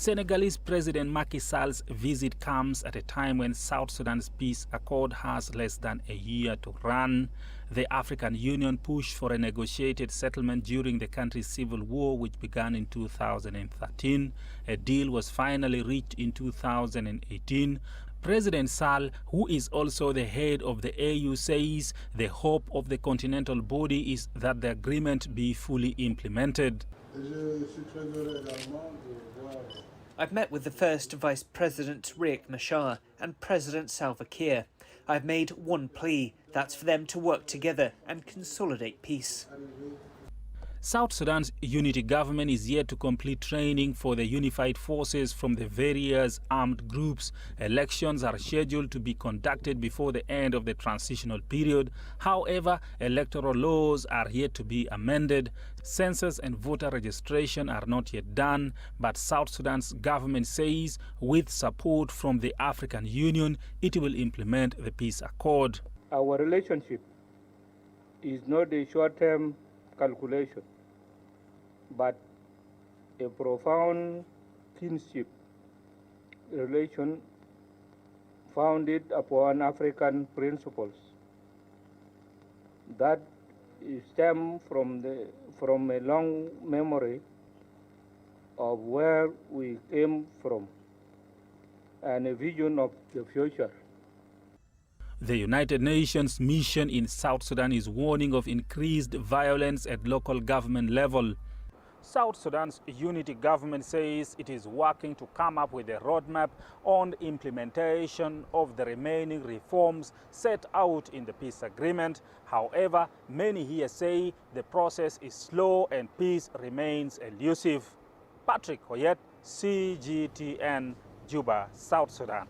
Senegalese President Macky Sall's visit comes at a time when South Sudan's peace accord has less than a year to run. The African Union pushed for a negotiated settlement during the country's civil war, which began in 2013. A deal was finally reached in 2018. President Sall, who is also the head of the AU, says the hope of the continental body is that the agreement be fully implemented. I've met with the first Vice President Riek Machar and President Salva Kiir. I've made one plea, that's for them to work together and consolidate peace. South Sudan's unity government is yet to complete training for the unified forces from the various armed groups. Elections are scheduled to be conducted before the end of the transitional period. However, electoral laws are yet to be amended. Census and voter registration are not yet done, but South Sudan's government says with support from the African Union, it will implement the peace accord. Our relationship is not a short-term calculation, but a profound kinship relation founded upon African principles that stem from a long memory of where we came from and a vision of the future. The United Nations mission in South Sudan is warning of increased violence at local government level. South Sudan's unity government says it is working to come up with a roadmap on implementation of the remaining reforms set out in the peace agreement. However, many here say the process is slow and peace remains elusive. Patrick Hoyet, CGTN, Juba, South Sudan.